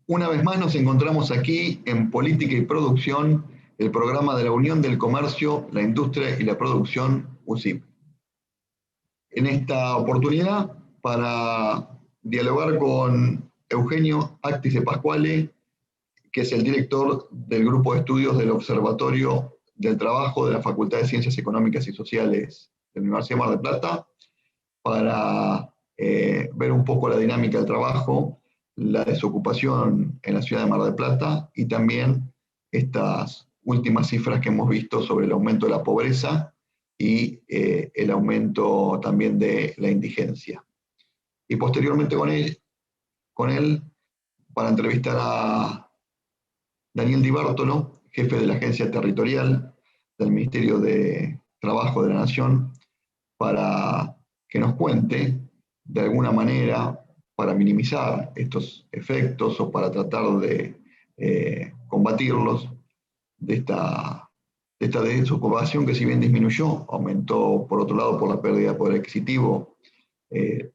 Una vez más nos encontramos aquí en Política y Producción, el programa de la Unión del Comercio, la Industria y la Producción, UCIP. En esta oportunidad, para dialogar con Eugenio Actis de Pasquale, que es el director del Grupo de Estudios del Observatorio del Trabajo de la Facultad de Ciencias Económicas y Sociales de la Universidad de Mar del Plata, para ver un poco la dinámica del trabajo, la desocupación en la ciudad de Mar del Plata y también estas últimas cifras que hemos visto sobre el aumento de la pobreza y el aumento también de la indigencia. Y posteriormente con él para entrevistar a Daniel Di Bartolo, jefe de la Agencia Territorial del Ministerio de Trabajo de la Nación, para que nos cuente de alguna manera, para minimizar estos efectos o para tratar de combatirlos, de esta desocupación que si bien disminuyó, aumentó por otro lado por la pérdida de poder adquisitivo, el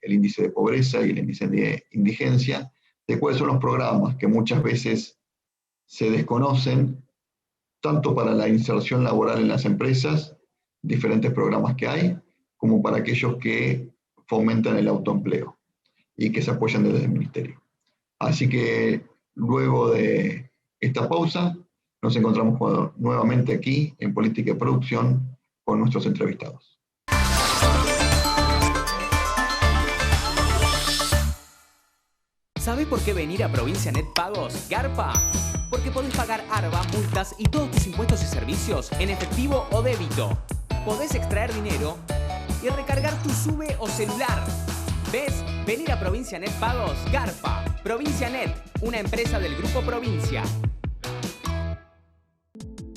índice de pobreza y el índice de indigencia, de cuáles son los programas que muchas veces se desconocen, tanto para la inserción laboral en las empresas, diferentes programas que hay, como para aquellos que fomentan el autoempleo y que se apoyan desde el Ministerio. Así que luego de esta pausa, nos encontramos nuevamente aquí en Política y Producción con nuestros entrevistados. ¿Sabés por qué venir a Provincia Net Pagos garpa? Porque podés pagar ARBA, multas y todos tus impuestos y servicios en efectivo o débito. Podés extraer dinero y recargar tu SUBE o celular. ¿Ves? Venir a Provincia Net Pagos garpa. Provincia Net, una empresa del Grupo Provincia.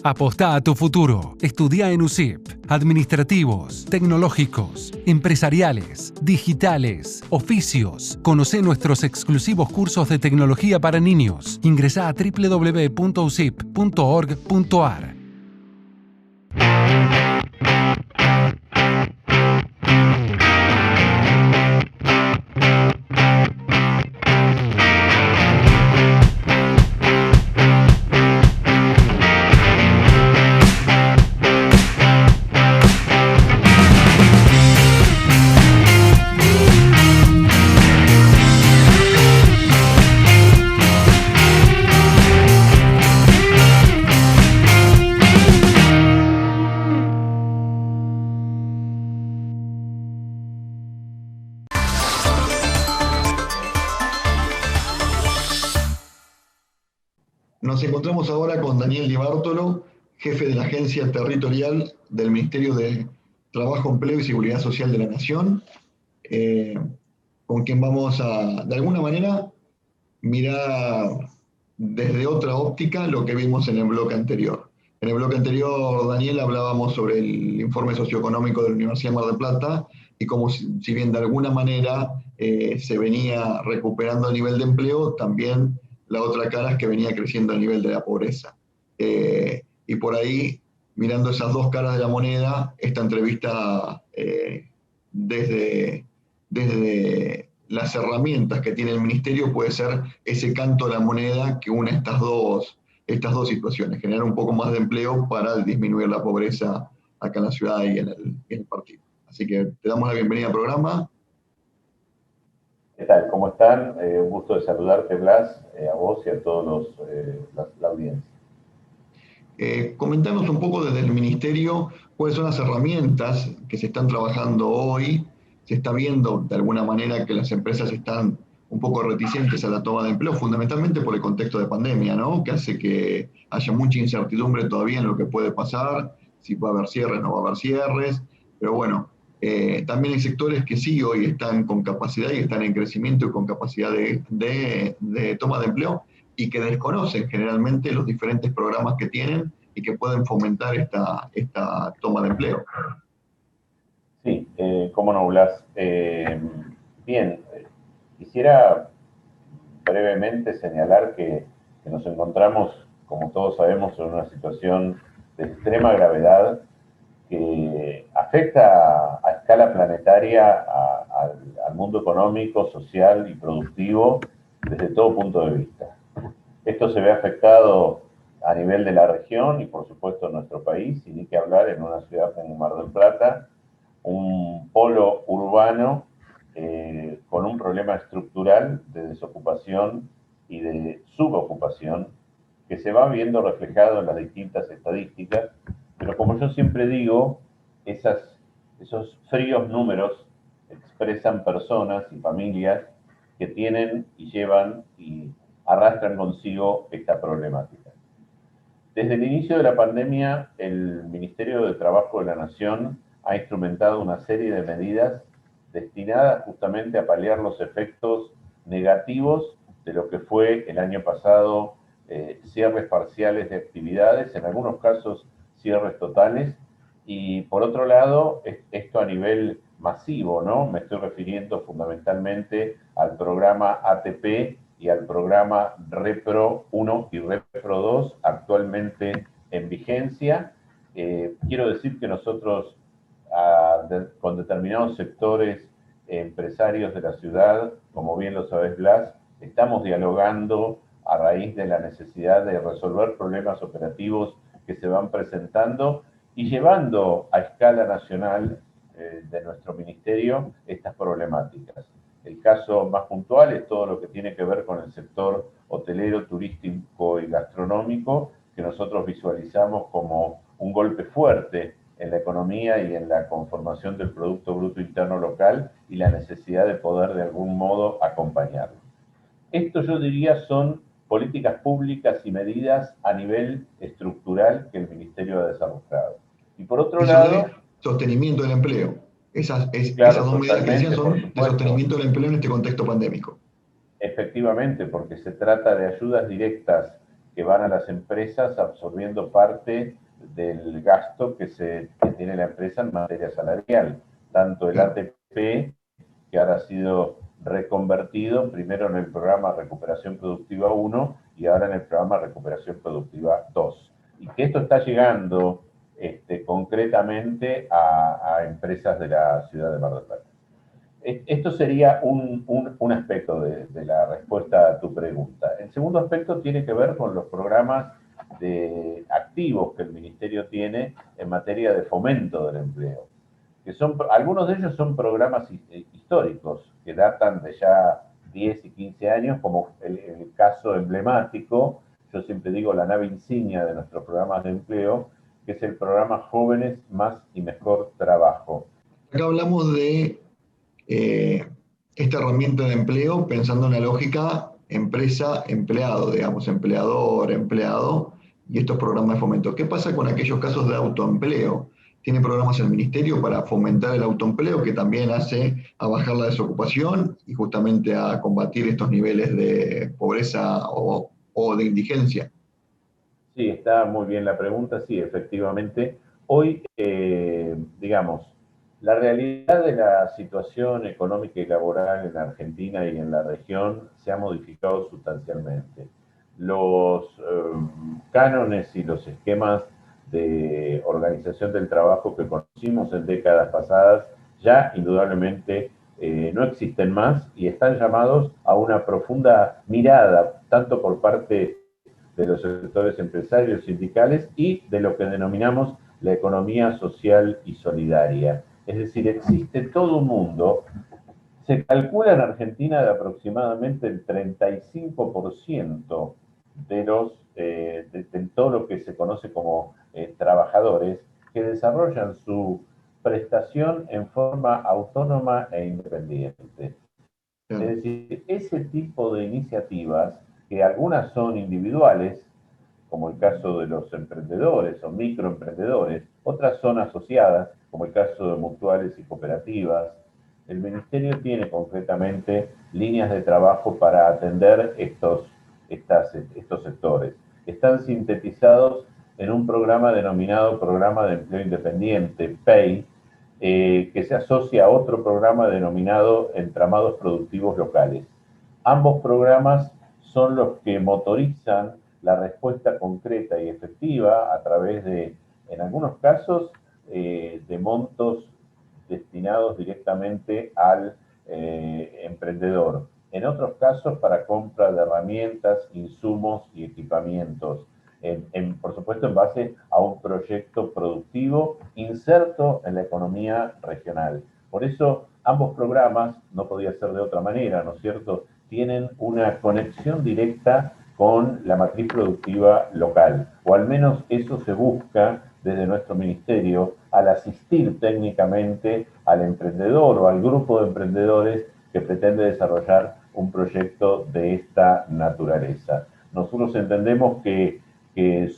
Apostá a tu futuro. Estudia en UCIP. Administrativos, tecnológicos, empresariales, digitales, oficios. Conocé nuestros exclusivos cursos de tecnología para niños. Ingresá a www.ucip.org.ar. Nos encontramos ahora con Daniel Di Bartolo, jefe de la Agencia Territorial del Ministerio de Trabajo, Empleo y Seguridad Social de la Nación, con quien vamos a, de alguna manera, mirar desde otra óptica lo que vimos en el bloque anterior. En el bloque anterior, Daniel, hablábamos sobre el informe socioeconómico de la Universidad de Mar del Plata y cómo, si bien de alguna manera se venía recuperando el nivel de empleo, también la otra cara es que venía creciendo el nivel de la pobreza. Y por ahí, mirando esas dos caras de la moneda, esta entrevista desde las herramientas que tiene el Ministerio puede ser ese canto de la moneda que une estas dos situaciones, generar un poco más de empleo para disminuir la pobreza acá en la ciudad y en el partido. Así que te damos la bienvenida al programa. ¿Qué tal? ¿Cómo están? Un gusto de saludarte, Blas, a vos y a todos la audiencia. Comentanos un poco desde el Ministerio cuáles son las herramientas que se están trabajando hoy. Se está viendo de alguna manera que las empresas están un poco reticentes a la toma de empleo, fundamentalmente por el contexto de pandemia, ¿no? Que hace que haya mucha incertidumbre todavía en lo que puede pasar, si va a haber cierres, no va a haber cierres, pero bueno, también hay sectores que sí hoy están con capacidad y están en crecimiento y con capacidad de toma de empleo y que desconocen generalmente los diferentes programas que tienen y que pueden fomentar esta toma de empleo. Sí, cómo no, Blas. Bien, quisiera brevemente señalar que nos encontramos, como todos sabemos, en una situación de extrema gravedad que afecta a escala planetaria al mundo económico, social y productivo desde todo punto de vista. Esto se ve afectado a nivel de la región y por supuesto en nuestro país, y ni que hablar en una ciudad como Mar del Plata, un polo urbano con un problema estructural de desocupación y de subocupación que se va viendo reflejado en las distintas estadísticas, pero como yo siempre digo, esos fríos números expresan personas y familias que tienen y llevan y arrastran consigo esta problemática. Desde el inicio de la pandemia, el Ministerio de Trabajo de la Nación ha instrumentado una serie de medidas destinadas justamente a paliar los efectos negativos de lo que fue el año pasado cierres parciales de actividades, en algunos casos cierres totales, y por otro lado, esto a nivel masivo, ¿no? Me estoy refiriendo fundamentalmente al programa ATP y al programa Repro 1 y Repro 2, actualmente en vigencia. Quiero decir que nosotros, con determinados sectores empresarios de la ciudad, como bien lo sabés, Blas, estamos dialogando a raíz de la necesidad de resolver problemas operativos que se van presentando y llevando a escala nacional de nuestro ministerio estas problemáticas. El caso más puntual es todo lo que tiene que ver con el sector hotelero, turístico y gastronómico, que nosotros visualizamos como un golpe fuerte en la economía y en la conformación del Producto Bruto Interno Local y la necesidad de poder de algún modo acompañarlo. Esto yo diría son políticas públicas y medidas a nivel estructural que el Ministerio ha desarrollado. Y por otro lado... sostenimiento del empleo. Esas dos medidas que decían son de sostenimiento del empleo en este contexto pandémico. Efectivamente, porque se trata de ayudas directas que van a las empresas absorbiendo parte del gasto que tiene la empresa en materia salarial. Tanto el ATP, que ahora ha sido reconvertido primero en el programa Recuperación Productiva 1 y ahora en el programa Recuperación Productiva 2. Y que esto está llegando concretamente a empresas de la ciudad de Mar del Plata. Esto sería un aspecto de la respuesta a tu pregunta. El segundo aspecto tiene que ver con los programas activos que el Ministerio tiene en materia de fomento del empleo. Algunos de ellos son programas históricos que datan de ya 10 y 15 años, como el caso emblemático, yo siempre digo la nave insignia de nuestros programas de empleo, que es el programa Jóvenes Más y Mejor Trabajo. Acá hablamos de esta herramienta de empleo pensando en la lógica empresa-empleado, digamos, empleador-empleado y estos programas de fomento. ¿Qué pasa con aquellos casos de autoempleo? ¿Tiene programas el Ministerio para fomentar el autoempleo que también hace a bajar la desocupación y justamente a combatir estos niveles de pobreza o de indigencia? Sí, está muy bien la pregunta, sí, efectivamente. Hoy, digamos, la realidad de la situación económica y laboral en Argentina y en la región se ha modificado sustancialmente. Los cánones y los esquemas de organización del trabajo que conocimos en décadas pasadas ya indudablemente no existen más y están llamados a una profunda mirada, tanto por parte de los sectores empresarios sindicales y de lo que denominamos la economía social y solidaria. Es decir, existe todo un mundo, se calcula en Argentina de aproximadamente el 35% de todo lo que se conoce como trabajadores que desarrollan su prestación en forma autónoma e independiente. Es decir, ese tipo de iniciativas, que algunas son individuales, como el caso de los emprendedores o microemprendedores, otras son asociadas, como el caso de mutuales y cooperativas. El Ministerio tiene concretamente líneas de trabajo para atender estos sectores. Están sintetizados en un programa denominado Programa de Empleo Independiente, PEI, que se asocia a otro programa denominado Entramados Productivos Locales. Ambos programas son los que motorizan la respuesta concreta y efectiva a través de, en algunos casos, de montos destinados directamente al emprendedor en otros casos para compra de herramientas, insumos y equipamientos, por supuesto en base a un proyecto productivo inserto en la economía regional. Por eso ambos programas, no podía ser de otra manera, ¿no es cierto?, tienen una conexión directa con la matriz productiva local, o al menos eso se busca desde nuestro ministerio al asistir técnicamente al emprendedor o al grupo de emprendedores que pretende desarrollar un proyecto de esta naturaleza. Nosotros entendemos que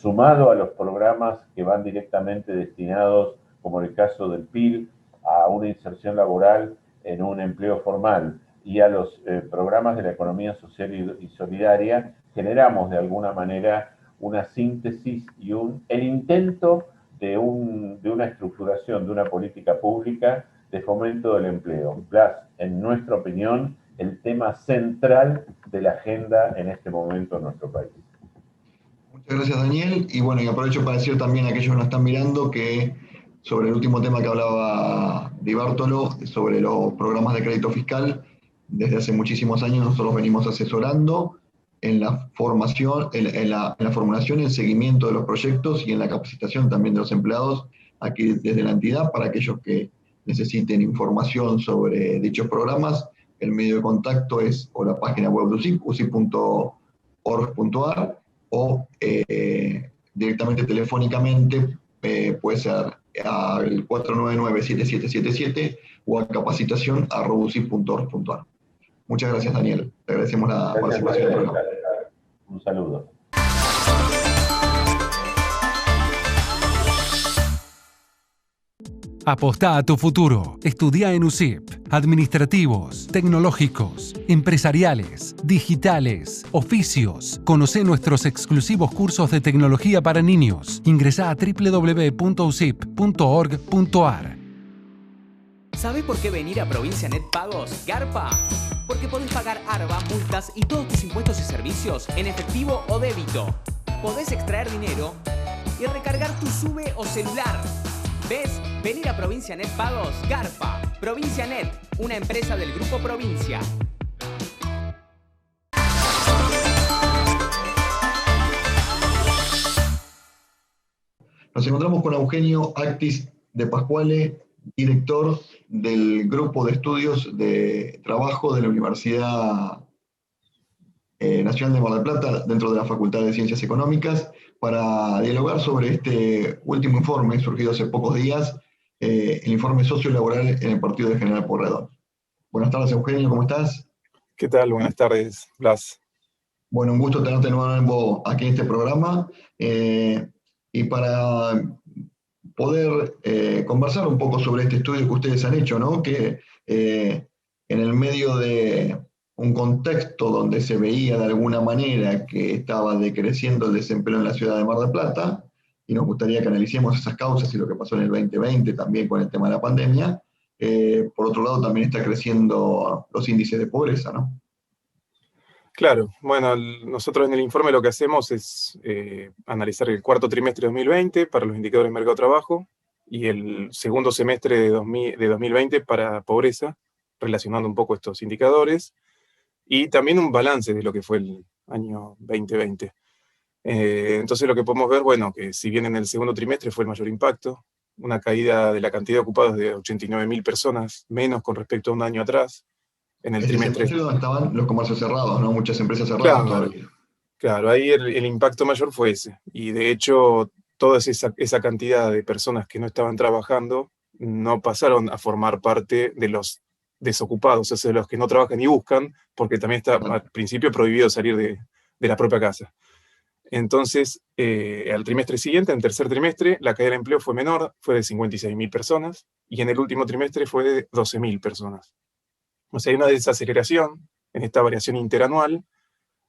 sumado a los programas que van directamente destinados, como en el caso del PIL, a una inserción laboral en un empleo formal y a los programas de la economía social y solidaria, generamos de alguna manera una síntesis y el intento de una estructuración de una política pública de fomento del empleo. Blas, en nuestra opinión, el tema central de la agenda en este momento en nuestro país. Muchas gracias, Daniel. Y bueno, y aprovecho para decir también a aquellos que nos están mirando que sobre el último tema que hablaba Di Bartolo, sobre los programas de crédito fiscal, desde hace muchísimos años nosotros venimos asesorando en la formación, en la formulación y el seguimiento de los proyectos y en la capacitación también de los empleados aquí desde la entidad para aquellos que necesiten información sobre dichos programas. El medio de contacto es o la página web de USIP, usip.org.ar, o directamente telefónicamente puede ser al 499-7777 o a capacitación@usip.org.ar. Muchas gracias, Daniel. Te agradecemos la participación en el programa. Un saludo. Apostá a tu futuro. Estudia en USIP. Administrativos, tecnológicos, empresariales, digitales, oficios. Conocé nuestros exclusivos cursos de tecnología para niños. Ingresá a www.usip.org.ar. ¿Sabés por qué venir a Provincia Net Pagos, Garpa? Porque podés pagar ARBA, multas y todos tus impuestos y servicios en efectivo o débito. Podés extraer dinero y recargar tu SUBE o celular. ¿Ves? Venir a Provincia Net Pagos, Garpa. Provincia Net, una empresa del Grupo Provincia. Nos encontramos con Eugenio Actis de Pascuale, director del Grupo de Estudios de Trabajo de la Universidad Nacional de Mar del Plata, dentro de la Facultad de Ciencias Económicas, para dialogar sobre este último informe surgido hace pocos días, el informe sociolaboral en el partido de General Pueyrredón. Buenas tardes, Eugenio, ¿cómo estás? ¿Qué tal? Buenas tardes, Blas. Bueno, un gusto tenerte nuevo aquí en este programa, y para poder conversar un poco sobre este estudio que ustedes han hecho, ¿no? Que en el medio de un contexto donde se veía de alguna manera que estaba decreciendo el desempleo en la ciudad de Mar del Plata, y nos gustaría que analicemos esas causas y lo que pasó en el 2020 también con el tema de la pandemia, por otro lado también está creciendo los índices de pobreza, ¿no? Claro, bueno, nosotros en el informe lo que hacemos es analizar el cuarto trimestre de 2020 para los indicadores de mercado de trabajo y el segundo semestre de 2020 para pobreza, relacionando un poco estos indicadores, y también un balance de lo que fue el año 2020. Entonces lo que podemos ver, bueno, que si bien en el segundo trimestre fue el mayor impacto, una caída de la cantidad de ocupados de 89.000 personas, menos con respecto a un año atrás. En el trimestre donde estaban los comercios cerrados, ¿no? Muchas empresas cerradas todavía. Claro, ahí el impacto mayor fue ese. Y de hecho, toda esa cantidad de personas que no estaban trabajando no pasaron a formar parte de los desocupados, o sea, de los que no trabajan y buscan, porque también está al principio prohibido salir de la propia casa. Entonces, al trimestre siguiente, en el tercer trimestre, la caída del empleo fue menor, fue de 56.000 personas, y en el último trimestre fue de 12.000 personas. O sea, hay una desaceleración en esta variación interanual,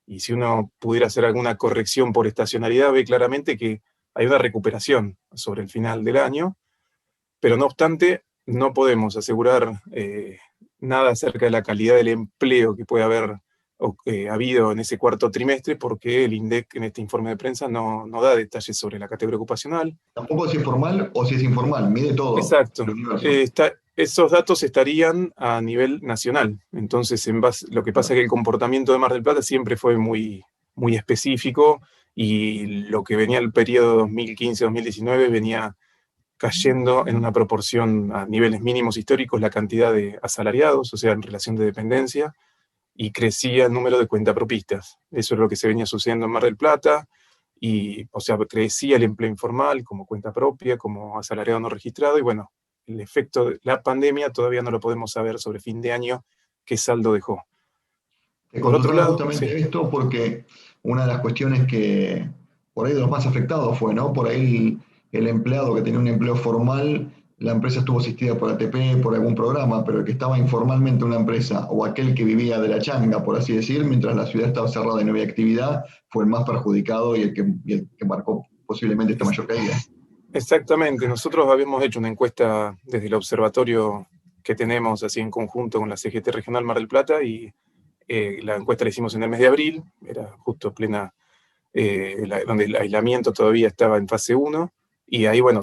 y si uno pudiera hacer alguna corrección por estacionalidad, ve claramente que hay una recuperación sobre el final del año, pero no obstante, no podemos asegurar nada acerca de la calidad del empleo que puede haber habido en ese cuarto trimestre, porque el INDEC en este informe de prensa no da detalles sobre la categoría ocupacional. Tampoco si es formal o si es informal, mide todo. Exacto. esos datos estarían a nivel nacional. Entonces, lo que pasa es que el comportamiento de Mar del Plata siempre fue muy, muy específico, y lo que venía el periodo 2015-2019 venía cayendo en una proporción a niveles mínimos históricos la cantidad de asalariados, o sea, en relación de dependencia, y crecía el número de cuentapropistas. Eso es lo que se venía sucediendo en Mar del Plata, y, o sea, crecía el empleo informal como cuenta propia, como asalariado no registrado, y bueno, el efecto de la pandemia todavía no lo podemos saber sobre fin de año qué saldo dejó. Te Por otro consultaba lado, justamente sí. esto porque una de las cuestiones que por ahí de los más afectados fue, ¿no? Por ahí el empleado que tenía un empleo formal, la empresa estuvo asistida por ATP, por algún programa, pero el que estaba informalmente en una empresa, o aquel que vivía de la changa, por así decir, mientras la ciudad estaba cerrada y no había actividad, fue el más perjudicado y el que marcó posiblemente esta mayor caída. Exactamente, nosotros habíamos hecho una encuesta desde el observatorio que tenemos así en conjunto con la CGT Regional Mar del Plata, y la encuesta la hicimos en el mes de abril, era justo plena, donde el aislamiento todavía estaba en fase 1, y ahí, bueno,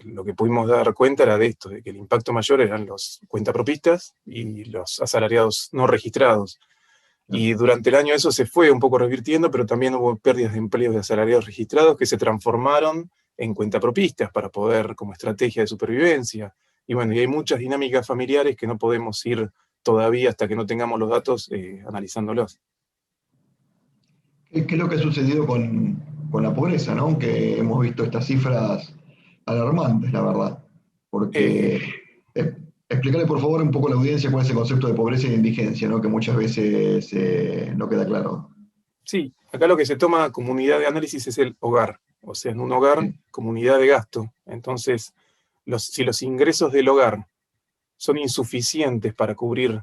lo que pudimos dar cuenta era de esto, de que el impacto mayor eran los cuentapropistas y los asalariados no registrados. Y durante el año eso se fue un poco revirtiendo, pero también hubo pérdidas de empleos de asalariados registrados que se transformaron en cuentapropistas para poder, como estrategia de supervivencia. Y bueno, y hay muchas dinámicas familiares que no podemos ir todavía hasta que no tengamos los datos analizándolos. ¿Qué es lo que ha sucedido con la pobreza, ¿no? Que hemos visto estas cifras alarmantes, la verdad. Eh, Porque, explícale por favor un poco a la audiencia cuál es el concepto de pobreza y de indigencia, ¿no? Que muchas veces no queda claro. sí, acá lo que se toma como unidad de análisis es el hogar. O sea, en un hogar, Sí. como unidad de gasto. Entonces, si los ingresos del hogar son insuficientes para cubrir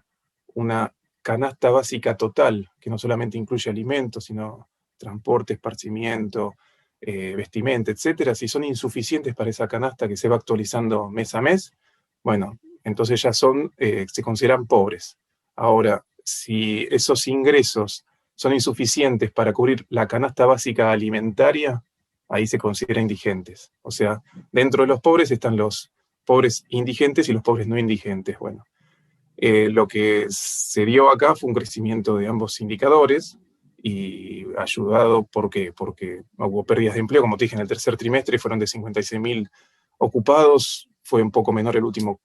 una canasta básica total, que no solamente incluye alimentos, sino transporte, esparcimiento, vestimenta, etcétera, si son insuficientes para esa canasta que se va actualizando mes a mes, bueno, entonces ya se consideran pobres. Ahora, si esos ingresos son insuficientes para cubrir la canasta básica alimentaria, ahí se consideran indigentes. O sea, dentro de los pobres están los pobres indigentes y los pobres no indigentes. Bueno, lo que se dio acá fue un crecimiento de ambos indicadores, y ayudado porque hubo pérdidas de empleo, como te dije, en el tercer trimestre fueron de 56.000 ocupados, fue un poco menor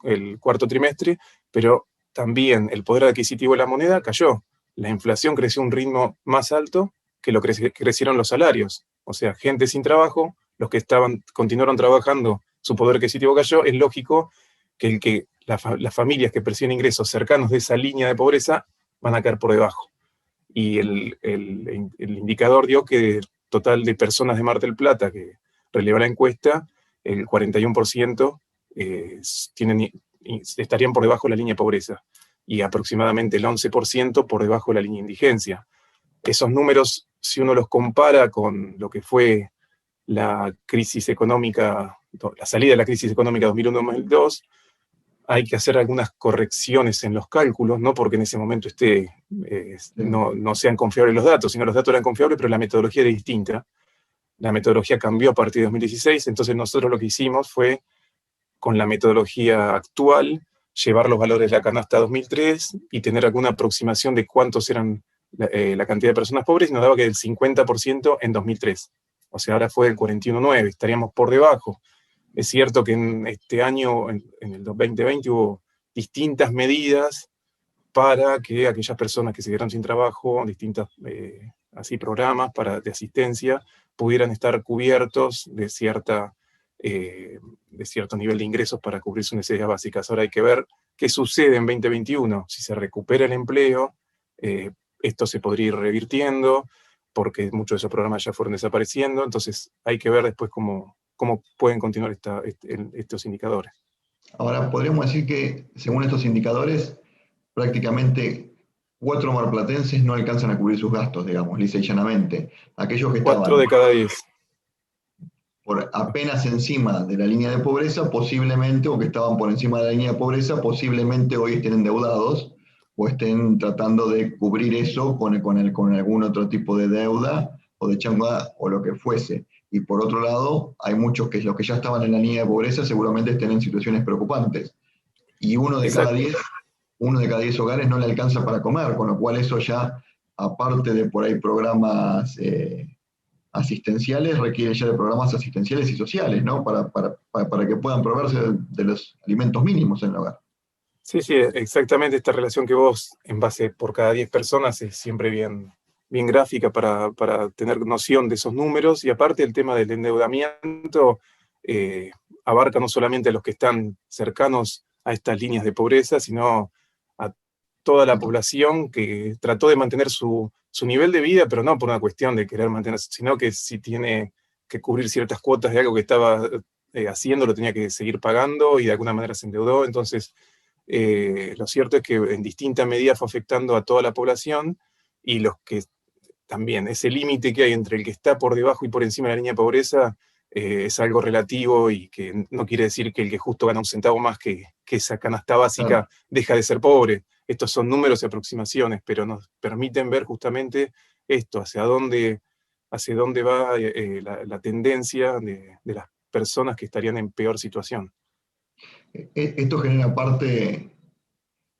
el cuarto trimestre, pero también el poder adquisitivo de la moneda cayó. La inflación creció a un ritmo más alto que lo que crecieron los salarios. O sea, gente sin trabajo, los que continuaron trabajando, su poder adquisitivo cayó. Es lógico que las familias que perciben ingresos cercanos de esa línea de pobreza van a caer por debajo. Y el indicador dio que el total de personas de Mar del Plata que releva la encuesta, el 41% estarían por debajo de la línea de pobreza, y aproximadamente el 11% por debajo de la línea de indigencia. Esos números, si uno los compara con lo que fue la crisis económica, la salida de la crisis económica 2001-2002, hay que hacer algunas correcciones en los cálculos, no porque en ese momento no sean confiables los datos, sino los datos eran confiables, pero la metodología era distinta. La metodología cambió a partir de 2016, entonces nosotros lo que hicimos fue, con la metodología actual, llevar los valores de la canasta 2003 y tener alguna aproximación de cuántos eran la cantidad de personas pobres, y nos daba que el 50% en 2003. O sea, ahora fue el 41,9, estaríamos por debajo. Es cierto que en este año, en el 2020, hubo distintas medidas para que aquellas personas que se quedaron sin trabajo, distintos programas de asistencia, pudieran estar cubiertos de cierto nivel de ingresos para cubrir sus necesidades básicas. Ahora hay que ver qué sucede en 2021. Si se recupera el empleo, esto se podría ir revirtiendo, porque muchos de esos programas ya fueron desapareciendo. Entonces hay que ver después cómo pueden continuar estos indicadores. Ahora, podríamos decir que, según estos indicadores, prácticamente 4 marplatenses no alcanzan a cubrir sus gastos, digamos, lisa y llanamente. Aquellos que 4 estaban de cada 10. por apenas encima de la línea de pobreza, posiblemente, o que estaban por encima de la línea de pobreza, posiblemente hoy estén endeudados o estén tratando de cubrir eso con algún otro tipo de deuda o de changa o lo que fuese. Y por otro lado, hay muchos que los que ya estaban en la línea de pobreza seguramente estén en situaciones preocupantes. y uno de cada 10 hogares no le alcanza para comer, con lo cual eso ya, aparte de por ahí programas asistenciales, requiere ya de programas asistenciales y sociales, ¿no? Para que puedan proveerse de los alimentos mínimos en el hogar. Sí, sí, exactamente esta relación que vos, en base por cada 10 personas, es siempre bien gráfica para tener noción de esos números, y aparte el tema del endeudamiento abarca no solamente a los que están cercanos a estas líneas de pobreza, sino a toda la población que trató de mantener su nivel de vida, pero no por una cuestión de querer mantenerse, sino que si tiene que cubrir ciertas cuotas de algo que estaba haciendo, lo tenía que seguir pagando y de alguna manera se endeudó. Entonces, lo cierto es que en distinta medida fue afectando a toda la población, y los que también, ese límite que hay entre el que está por debajo y por encima de la línea de pobreza es algo relativo, y que no quiere decir que el que justo gana un centavo más que esa canasta básica deja de ser pobre. Estos son números y aproximaciones, pero nos permiten ver justamente esto, hacia dónde va la tendencia de las personas que estarían en peor situación. Esto genera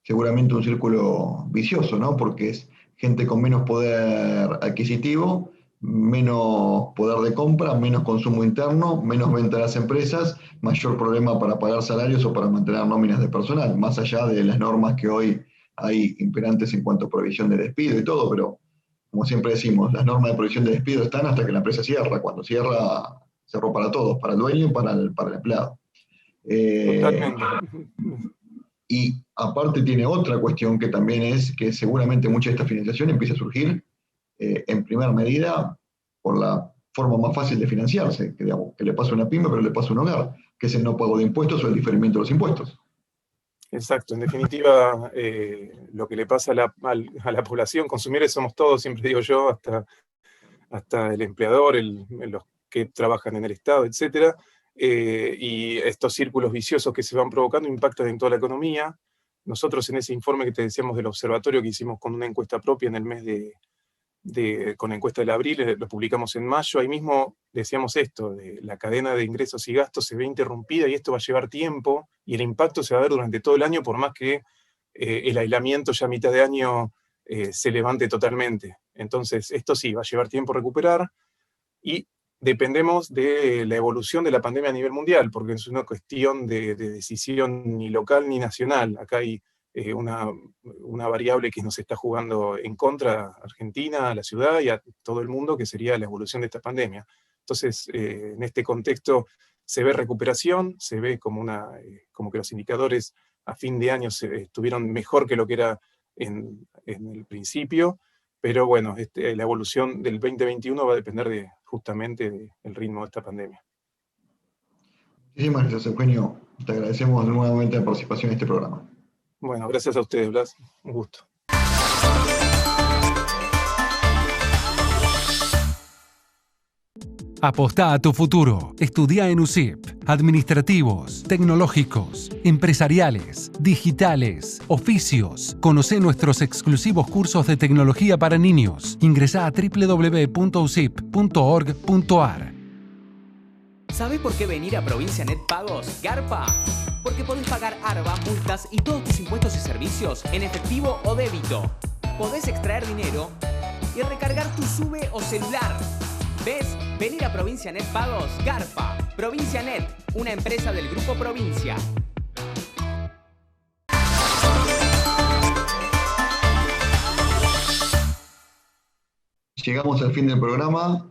seguramente un círculo vicioso, ¿no? Porque es gente con menos poder adquisitivo, menos poder de compra, menos consumo interno, menos venta a las empresas, mayor problema para pagar salarios o para mantener nóminas de personal, más allá de las normas que hoy hay imperantes en cuanto a prohibición de despido y todo, pero como siempre decimos, las normas de prohibición de despido están hasta que la empresa cierra. Cuando cierra, cerró para todos, para el dueño y para el empleado. Totalmente. Y aparte tiene otra cuestión que también es que seguramente mucha de esta financiación empieza a surgir en primera medida por la forma más fácil de financiarse, que le pasa a una pyme pero le pasa a un hogar, que es el no pago de impuestos o el diferimiento de los impuestos. Exacto, en definitiva, lo que le pasa a la población, consumidores somos todos, siempre digo yo, hasta el empleador, los que trabajan en el Estado, etc. Y estos círculos viciosos que se van provocando impactan en toda la economía. Nosotros en ese informe que te decíamos del observatorio que hicimos con una encuesta propia en el mes con la encuesta del abril, lo publicamos en mayo, ahí mismo decíamos esto, de la cadena de ingresos y gastos se ve interrumpida y esto va a llevar tiempo y el impacto se va a ver durante todo el año, por más que el aislamiento ya a mitad de año se levante totalmente. Entonces esto sí, va a llevar tiempo recuperar, y dependemos de la evolución de la pandemia a nivel mundial, porque es una cuestión de decisión ni local ni nacional. Acá hay una variable que nos está jugando en contra a Argentina, a la ciudad y a todo el mundo, que sería la evolución de esta pandemia. Entonces, en este contexto se ve recuperación, se ve como que los indicadores a fin de año estuvieron mejor que lo que era en el principio, pero bueno, la evolución del 2021 va a depender justamente del ritmo de esta pandemia. Muchísimas gracias, Eugenio. Te agradecemos nuevamente la participación en este programa. Bueno, gracias a ustedes, Blas. Un gusto. Apostá a tu futuro. Estudia en USIP. Administrativos, tecnológicos, empresariales, digitales, oficios. Conocé nuestros exclusivos cursos de tecnología para niños. Ingresá a www.usip.org.ar. ¿Sabés por qué venir a Provincia Net Pagos garpa? Porque podés pagar ARBA, multas y todos tus impuestos y servicios en efectivo o débito. Podés extraer dinero y recargar tu SUBE o celular. ¿Ves? Venir a Provincia Net Pagos garpa. Provincia Net, una empresa del Grupo Provincia. Llegamos al fin del programa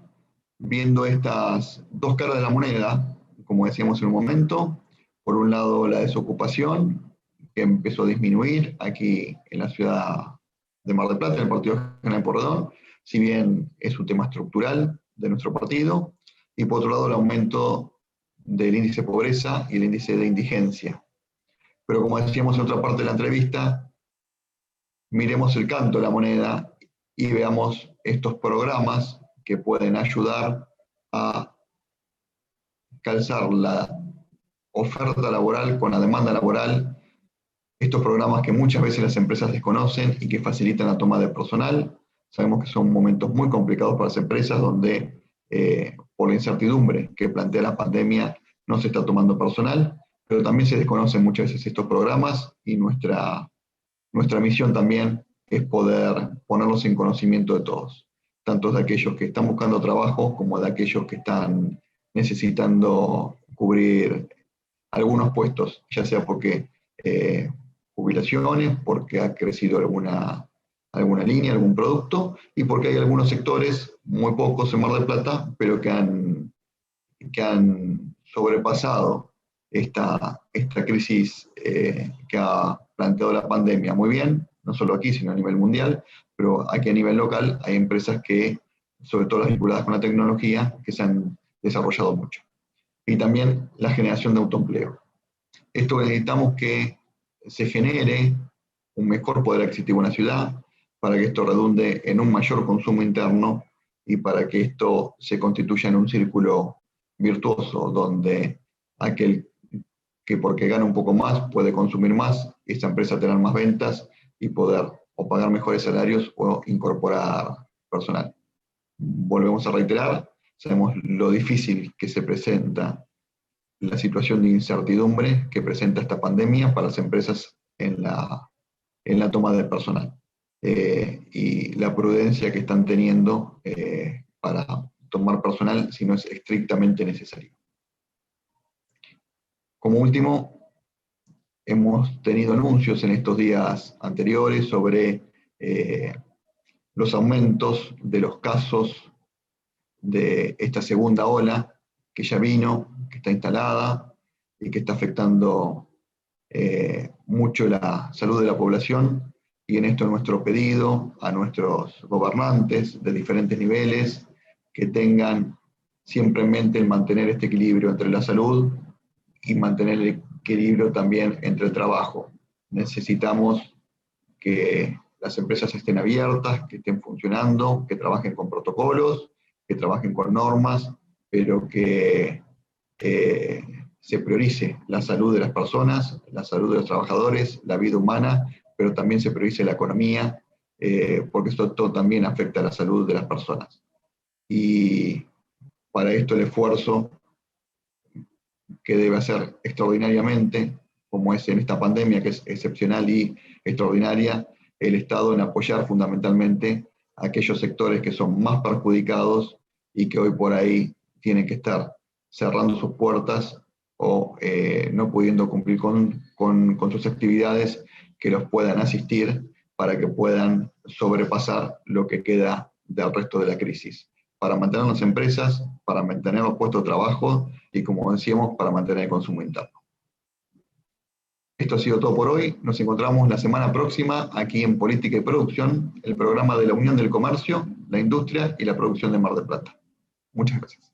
viendo estas dos caras de la moneda, como decíamos en un momento. Por un lado, la desocupación, que empezó a disminuir aquí en la ciudad de Mar del Plata, en el Partido General Pueyrredón, si bien es un tema estructural de nuestro partido, y por otro lado, el aumento del índice de pobreza y el índice de indigencia. Pero como decíamos en otra parte de la entrevista, miremos el canto de la moneda y veamos estos programas que pueden ayudar a calzar la oferta laboral con la demanda laboral, estos programas que muchas veces las empresas desconocen y que facilitan la toma de personal. Sabemos que son momentos muy complicados para las empresas donde por la incertidumbre que plantea la pandemia no se está tomando personal, pero también se desconocen muchas veces estos programas y nuestra misión también es poder ponerlos en conocimiento de todos, tanto de aquellos que están buscando trabajo como de aquellos que están necesitando cubrir algunos puestos, ya sea porque jubilaciones, porque ha crecido alguna línea, algún producto, y porque hay algunos sectores, muy pocos en Mar del Plata, pero que han sobrepasado esta crisis que ha planteado la pandemia muy bien, no solo aquí, sino a nivel mundial, pero aquí a nivel local hay empresas que, sobre todo las vinculadas con la tecnología, que se han desarrollado mucho. Y también la generación de autoempleo. Esto necesitamos que se genere un mejor poder adquisitivo en la ciudad, para que esto redunde en un mayor consumo interno y para que esto se constituya en un círculo virtuoso, donde aquel que porque gana un poco más puede consumir más, esta empresa tener más ventas y poder o pagar mejores salarios o incorporar personal. Volvemos a reiterar, sabemos lo difícil que se presenta la situación de incertidumbre que presenta esta pandemia para las empresas en la toma de personal. Y la prudencia que están teniendo para tomar personal si no es estrictamente necesario. Como último, hemos tenido anuncios en estos días anteriores sobre los aumentos de los casos de esta segunda ola que ya vino, que está instalada y que está afectando mucho la salud de la población. Y en esto nuestro pedido a nuestros gobernantes de diferentes niveles que tengan siempre en mente el mantener este equilibrio entre la salud y mantener el equilibrio también entre el trabajo. Necesitamos que las empresas estén abiertas, que estén funcionando, que trabajen con protocolos, que trabajen con normas, pero que se priorice la salud de las personas, la salud de los trabajadores, la vida humana, pero también se priorice la economía, porque esto todo también afecta a la salud de las personas. Y para esto el esfuerzo que debe hacer extraordinariamente, como es en esta pandemia que es excepcional y extraordinaria, el Estado en apoyar fundamentalmente a aquellos sectores que son más perjudicados y que hoy por ahí tienen que estar cerrando sus puertas o no pudiendo cumplir con sus actividades que los puedan asistir para que puedan sobrepasar lo que queda del resto de la crisis, para mantener las empresas, para mantener los puestos de trabajo y, como decíamos, para mantener el consumo interno. Esto ha sido todo por hoy. Nos encontramos la semana próxima aquí en Política y Producción, el programa de la Unión del Comercio, la Industria y la Producción de Mar del Plata. Muchas gracias.